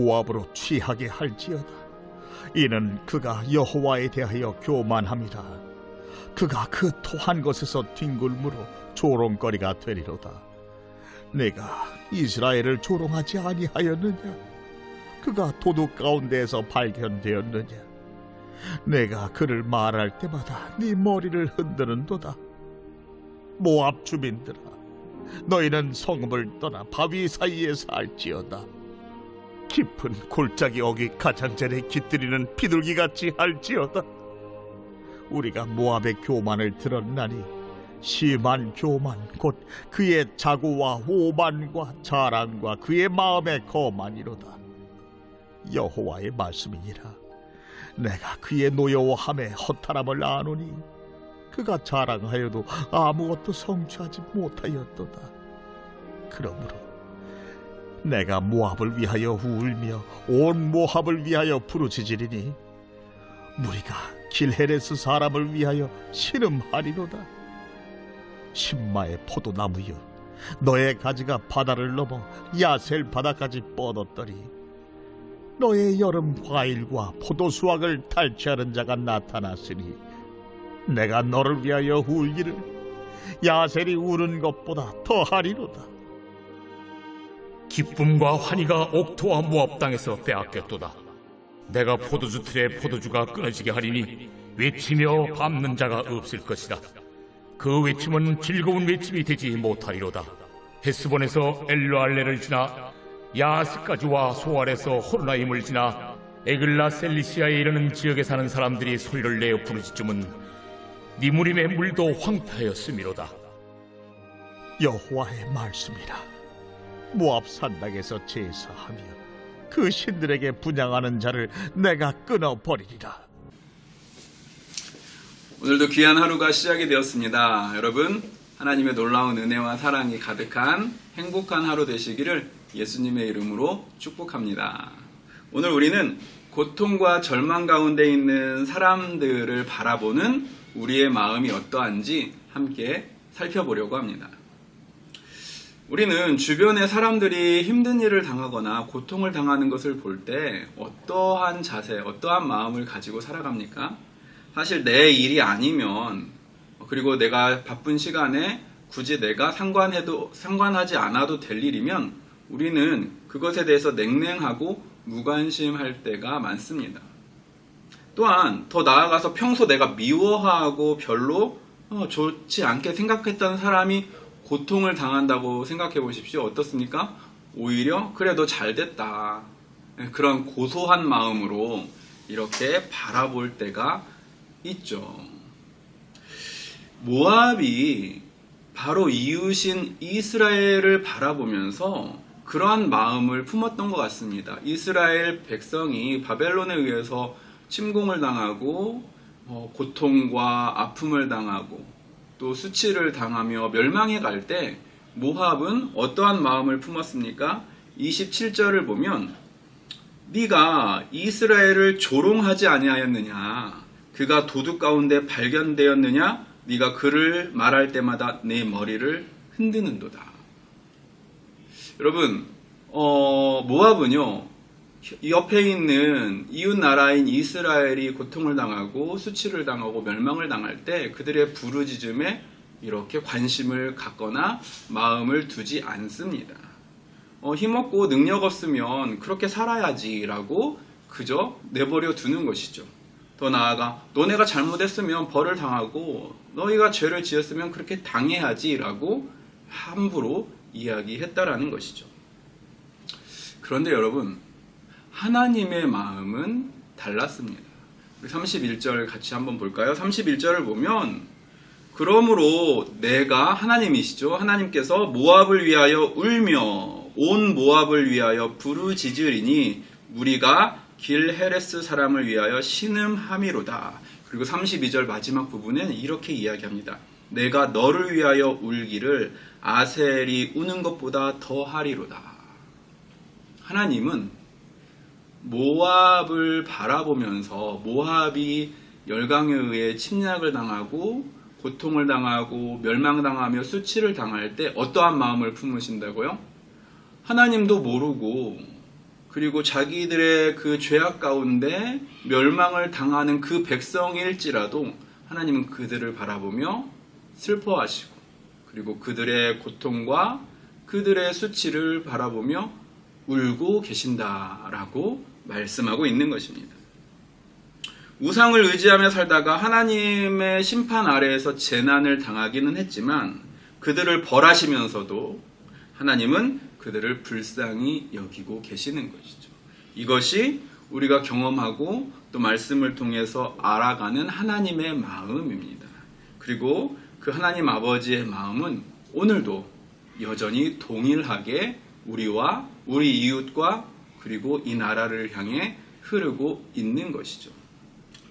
모압으로 취하게 할지어다. 이는 그가 여호와에 대하여 교만함이라. 그가 그 토한 것에서 뒹굴므로 조롱거리가 되리로다. 내가 이스라엘을 조롱하지 아니하였느냐? 그가 도둑 가운데에서 발견되었느냐? 내가 그를 말할 때마다 네 머리를 흔드는도다. 모압 주민들아, 너희는 성읍을 떠나 바위 사이에 살지어다. 깊은 골짜기 어기 가장자리에 깃들이는 비둘기같이 할지어다. 우리가 모압의 교만을 들었나니 심한 교만 곧 그의 자고와 오만과 자랑과 그의 마음의 거만이로다. 여호와의 말씀이니라. 내가 그의 노여워함에 허탈함을 아노니 그가 자랑하여도 아무것도 성취하지 못하였도다. 그러므로 내가 모압을 위하여 울며 온 모압을 위하여 부르짖으리니 무리가 길헤레스 사람을 위하여 신음하리로다. 신마의 포도나무여, 너의 가지가 바다를 넘어 야셀 바다까지 뻗었더니 너의 여름 과일과 포도 수확을 탈취하는 자가 나타났으니 내가 너를 위하여 울기를 야셀이 우는 것보다 더하리로다. 기쁨과 환희가 옥토와 모압 땅에서 빼앗겼도다. 내가 포도주 틀에 포도주가 끊어지게 하리니 외치며 밟는 자가 없을 것이다. 그 외침은 즐거운 외침이 되지 못하리로다. 헤스본에서 엘르알레를 지나 야스까지와 소알에서 호르나임을 지나 에글라 셀리시아에 이르는 지역에 사는 사람들이 소리를 내어 부르짖음은 니무림의 물도 황폐하였음이로다. 여호와의 말씀이라. 모압 산당에서 제사하며 그 신들에게 분향하는 자를 내가 끊어버리리라. 오늘도 귀한 하루가 시작이 되었습니다. 여러분, 하나님의 놀라운 은혜와 사랑이 가득한 행복한 하루 되시기를 예수님의 이름으로 축복합니다. 오늘 우리는 고통과 절망 가운데 있는 사람들을 바라보는 우리의 마음이 어떠한지 함께 살펴보려고 합니다. 우리는 주변의 사람들이 힘든 일을 당하거나 고통을 당하는 것을 볼 때 어떠한 자세, 어떠한 마음을 가지고 살아갑니까? 사실 내 일이 아니면, 그리고 내가 바쁜 시간에 굳이 내가 상관하지 않아도 될 일이면 우리는 그것에 대해서 냉랭하고 무관심할 때가 많습니다. 또한 더 나아가서 평소 내가 미워하고 별로 좋지 않게 생각했던 사람이 고통을 당한다고 생각해 보십시오. 어떻습니까? 오히려 그래도 잘 됐다. 그런 고소한 마음으로 이렇게 바라볼 때가 있죠. 모압이 바로 이웃인 이스라엘을 바라보면서 그러한 마음을 품었던 것 같습니다. 이스라엘 백성이 바벨론에 의해서 침공을 당하고 고통과 아픔을 당하고 또 수치를 당하며 멸망해 갈 때 모압은 어떠한 마음을 품었습니까? 27절을 보면 네가 이스라엘을 조롱하지 아니하였느냐? 그가 도둑 가운데 발견되었느냐? 네가 그를 말할 때마다 내 머리를 흔드는도다. 여러분, 모압은요, 옆에 있는 이웃 나라인 이스라엘이 고통을 당하고 수치를 당하고 멸망을 당할 때 그들의 부르짖음에 이렇게 관심을 갖거나 마음을 두지 않습니다. 힘없고 능력 없으면 그렇게 살아야지라고 그저 내버려 두는 것이죠. 더 나아가 너네가 잘못했으면 벌을 당하고 너희가 죄를 지었으면 그렇게 당해야지라고 함부로 이야기했다라는 것이죠. 그런데 여러분, 하나님의 마음은 달랐습니다. 우리 31절 같이 한번 볼까요? 31절을 보면 그러므로 내가 하나님이시죠. 하나님께서 모압을 위하여 울며 온 모압을 위하여 부르짖으리니 무리가 길헤레스 사람을 위하여 신음함이로다. 그리고 32절 마지막 부분은 이렇게 이야기합니다. 내가 너를 위하여 울기를 아셀이 우는 것보다 더하리로다. 하나님은 모압을 바라보면서 모압이 열강에 의해 침략을 당하고 고통을 당하고 멸망당하며 수치를 당할 때 어떠한 마음을 품으신다고요? 하나님도 모르고 그리고 자기들의 그 죄악 가운데 멸망을 당하는 그 백성일지라도 하나님은 그들을 바라보며 슬퍼하시고 그리고 그들의 고통과 그들의 수치를 바라보며 울고 계신다라고 말씀하고 있는 것입니다. 우상을 의지하며 살다가 하나님의 심판 아래에서 재난을 당하기는 했지만 그들을 벌하시면서도 하나님은 그들을 불쌍히 여기고 계시는 것이죠. 이것이 우리가 경험하고 또 말씀을 통해서 알아가는 하나님의 마음입니다. 그리고 그 하나님 아버지의 마음은 오늘도 여전히 동일하게 우리와 우리 이웃과 그리고 이 나라를 향해 흐르고 있는 것이죠.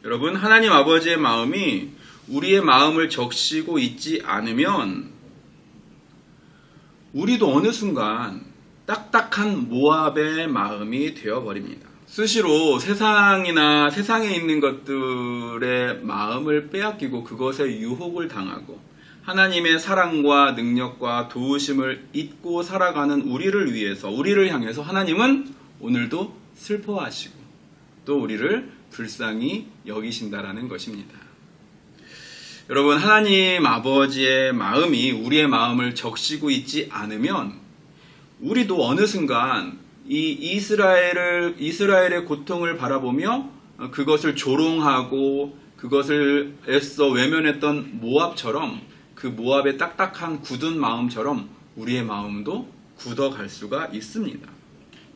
여러분, 하나님 아버지의 마음이 우리의 마음을 적시고 있지 않으면 우리도 어느 순간 딱딱한 모압의 마음이 되어버립니다. 수시로 세상이나 세상에 있는 것들의 마음을 빼앗기고 그것에 유혹을 당하고 하나님의 사랑과 능력과 도우심을 잊고 살아가는 우리를 위해서, 우리를 향해서 하나님은 오늘도 슬퍼하시고 또 우리를 불쌍히 여기신다라는 것입니다. 여러분, 하나님 아버지의 마음이 우리의 마음을 적시고 있지 않으면 우리도 어느 순간 이 이스라엘의 고통을 바라보며 그것을 조롱하고 그것을 애써 외면했던 모압처럼 그 모압의 딱딱한 굳은 마음처럼 우리의 마음도 굳어갈 수가 있습니다.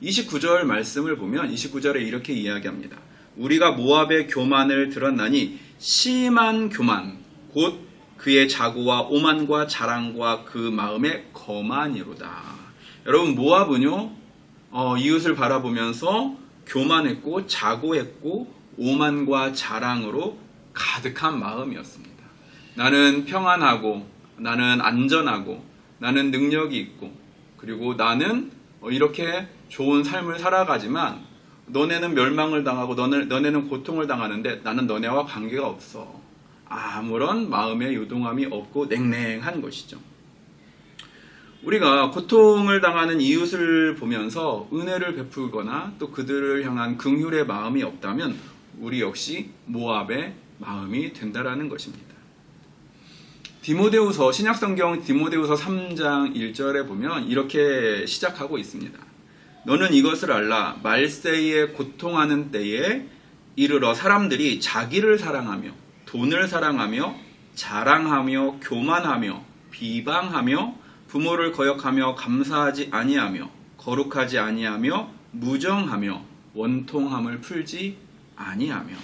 29절 말씀을 보면 29절에 이렇게 이야기합니다. 우리가 모압의 교만을 들었나니 심한 교만 곧 그의 자고와 오만과 자랑과 그 마음의 거만이로다. 여러분, 모압은요 이웃을 바라보면서 교만했고 자고했고 오만과 자랑으로 가득한 마음이었습니다. 나는 평안하고 나는 안전하고 나는 능력이 있고 그리고 나는 이렇게 좋은 삶을 살아가지만 너네는 멸망을 당하고 너네는 고통을 당하는데 나는 너네와 관계가 없어. 아무런 마음의 요동함이 없고 냉랭한 것이죠. 우리가 고통을 당하는 이웃을 보면서 은혜를 베풀거나 또 그들을 향한 긍휼의 마음이 없다면 우리 역시 모압의 마음이 된다라는 것입니다. 디모데후서, 신약성경 디모데후서 3장 1절에 보면 이렇게 시작하고 있습니다. 너는 이것을 알라. 말세에 고통하는 때에 이르러 사람들이 자기를 사랑하며 돈을 사랑하며 자랑하며 교만하며 비방하며 부모를 거역하며 감사하지 아니하며 거룩하지 아니하며 무정하며 원통함을 풀지 아니하며.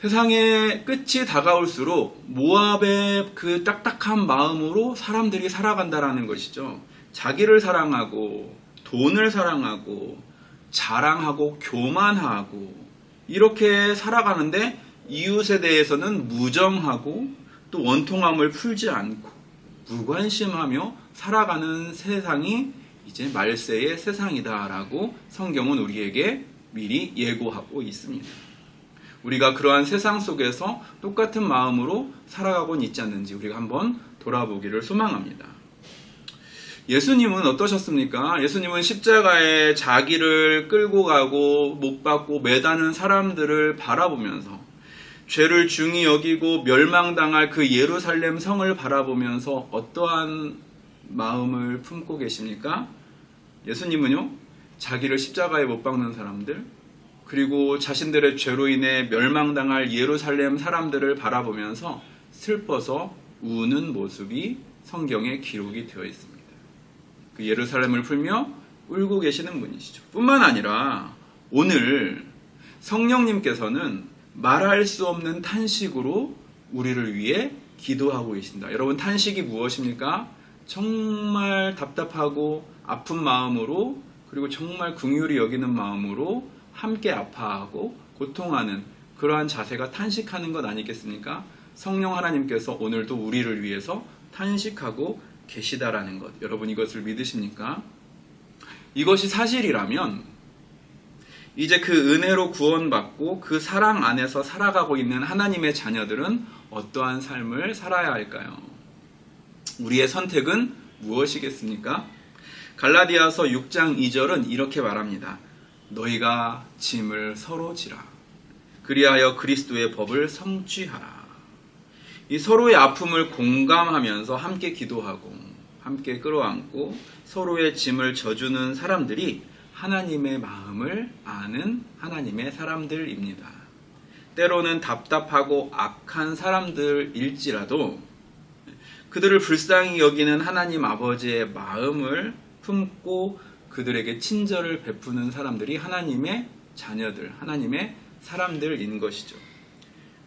세상의 끝이 다가올수록 모압의 그 딱딱한 마음으로 사람들이 살아간다라는 것이죠. 자기를 사랑하고 돈을 사랑하고 자랑하고 교만하고 이렇게 살아가는데 이웃에 대해서는 무정하고 또 원통함을 풀지 않고 무관심하며 살아가는 세상이 이제 말세의 세상이다라고 성경은 우리에게 미리 예고하고 있습니다. 우리가 그러한 세상 속에서 똑같은 마음으로 살아가고는 있지 않는지 우리가 한번 돌아보기를 소망합니다. 예수님은 어떠셨습니까? 예수님은 십자가에 자기를 끌고 가고 못 박고 매다는 사람들을 바라보면서 죄를 중히 여기고 멸망당할 그 예루살렘 성을 바라보면서 어떠한 마음을 품고 계십니까? 예수님은요, 자기를 십자가에 못 박는 사람들, 그리고 자신들의 죄로 인해 멸망당할 예루살렘 사람들을 바라보면서 슬퍼서 우는 모습이 성경에 기록이 되어 있습니다. 그 예루살렘을 풀며 울고 계시는 분이시죠. 뿐만 아니라 오늘 성령님께서는 말할 수 없는 탄식으로 우리를 위해 기도하고 계신다. 여러분, 탄식이 무엇입니까? 정말 답답하고 아픈 마음으로 그리고 정말 긍휼히 여기는 마음으로 함께 아파하고 고통하는 그러한 자세가 탄식하는 것 아니겠습니까? 성령 하나님께서 오늘도 우리를 위해서 탄식하고 계시다라는 것. 여러분, 이것을 믿으십니까? 이것이 사실이라면 이제 그 은혜로 구원받고 그 사랑 안에서 살아가고 있는 하나님의 자녀들은 어떠한 삶을 살아야 할까요? 우리의 선택은 무엇이겠습니까? 갈라디아서 6장 2절은 이렇게 말합니다. 너희가 짐을 서로 지라. 그리하여 그리스도의 법을 성취하라. 이 서로의 아픔을 공감하면서 함께 기도하고 함께 끌어안고 서로의 짐을 져주는 사람들이 하나님의 마음을 아는 하나님의 사람들입니다. 때로는 답답하고 악한 사람들일지라도 그들을 불쌍히 여기는 하나님 아버지의 마음을 품고 그들에게 친절을 베푸는 사람들이 하나님의 자녀들, 하나님의 사람들인 것이죠.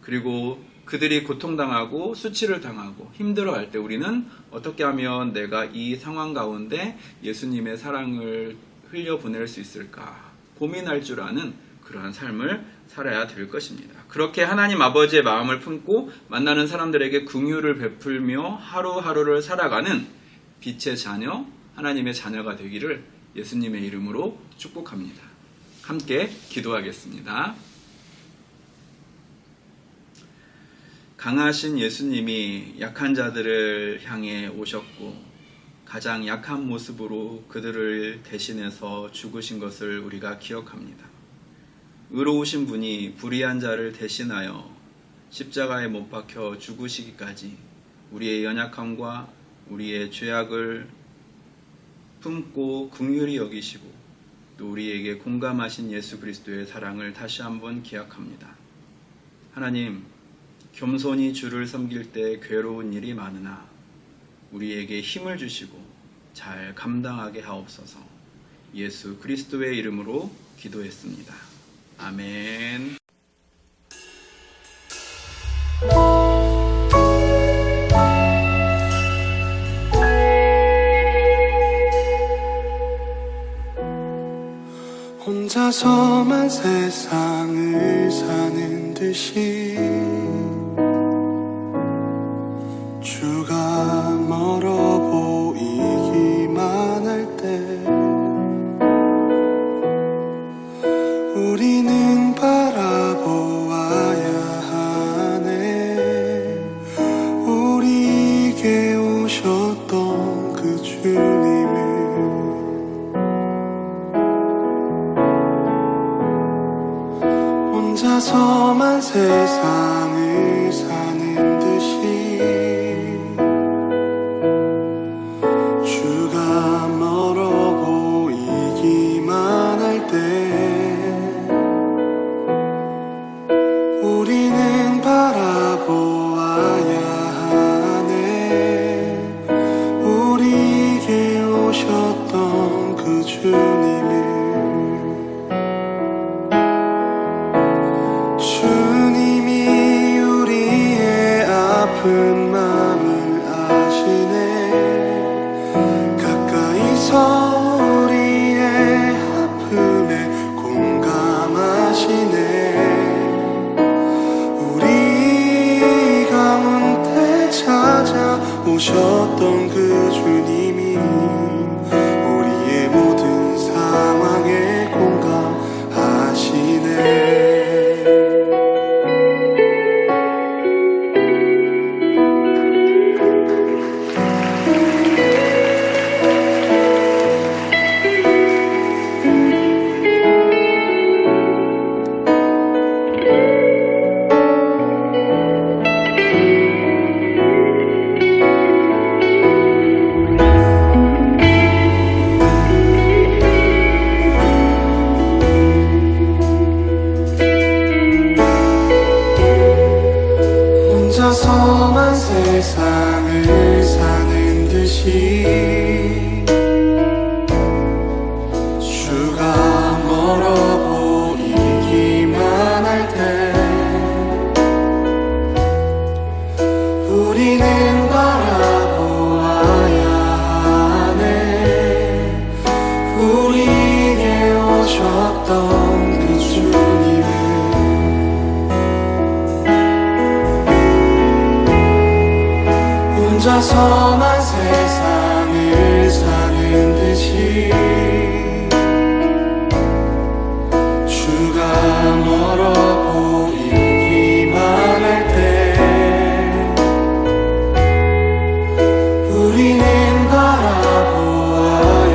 그리고 그들이 고통당하고 수치를 당하고 힘들어할 때 우리는 어떻게 하면 내가 이 상황 가운데 예수님의 사랑을 흘려보낼 수 있을까 고민할 줄 아는 그러한 삶을 살아야 될 것입니다. 그렇게 하나님 아버지의 마음을 품고 만나는 사람들에게 긍휼을 베풀며 하루하루를 살아가는 빛의 자녀, 하나님의 자녀가 되기를 예수님의 이름으로 축복합니다. 함께 기도하겠습니다. 강하신 예수님이 약한 자들을 향해 오셨고 가장 약한 모습으로 그들을 대신해서 죽으신 것을 우리가 기억합니다. 의로우신 분이 불의한 자를 대신하여 십자가에 못 박혀 죽으시기까지 우리의 연약함과 우리의 죄악을 품고 긍휼히 여기시고 또 우리에게 공감하신 예수 그리스도의 사랑을 다시 한번 기억합니다. 하나님, 겸손히 주를 섬길 때 괴로운 일이 많으나 우리에게 힘을 주시고 잘 감당하게 하옵소서. 예수 그리스도의 이름으로 기도했습니다. 아멘. 혼자서만 세상을 사는 듯이 주가 멀어 보이기만 할 때 우리는 바라보아야 하네. 우리에게 오셨던 그 주님을 혼자서만 세상을 사는 듯이 주가 멀어 보이기만 할 때 우리는 바라보아야 하네. 우리에게 오셨던 그 주님을 주님이 우리의 아픈 마음을 아시네. 가까이서 우리의 아픔에 공감하시네. 우리 가운데 찾아오셨던 그 주님이 우리의 모든 상황에 공감하시네. 혼자서만 세상을 사는 듯이 주가 멀어 보이기만 할 때 우리는 바라보아야 하네. 우리에게 오셨던 그 주님을 혼자서만 세상을 사는 듯이 주가 멀어 보이기만 할 때 우리는 바라보아야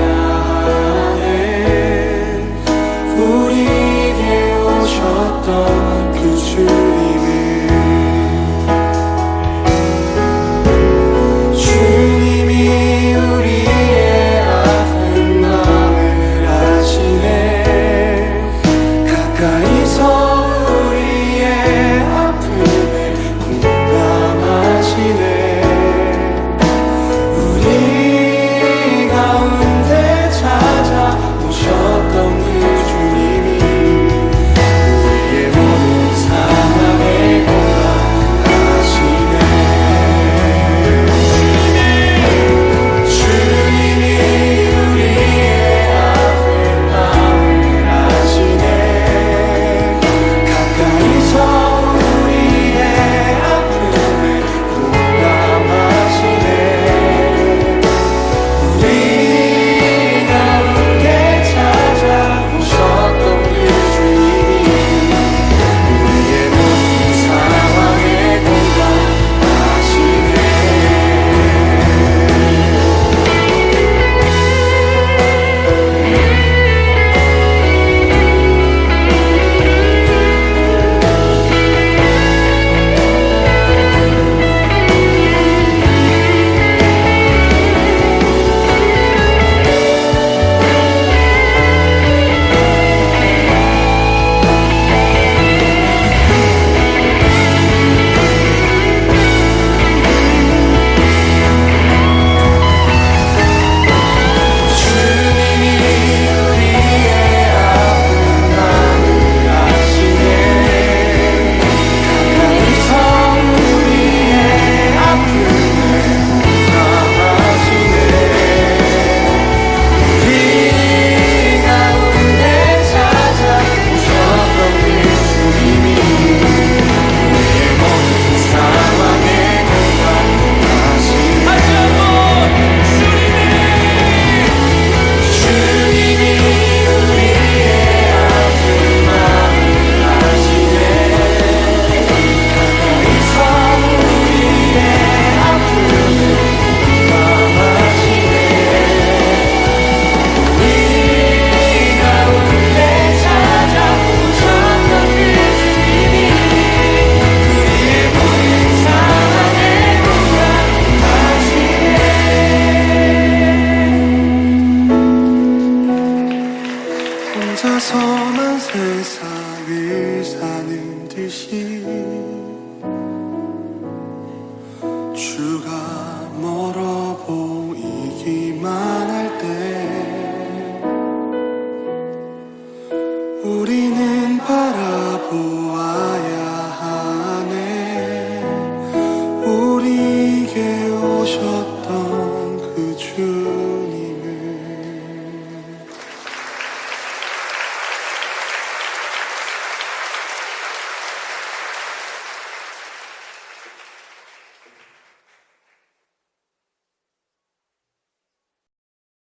구주가 멀어 보이기만 할 때 우리는 바라보아야 하네. 우리에게 오셨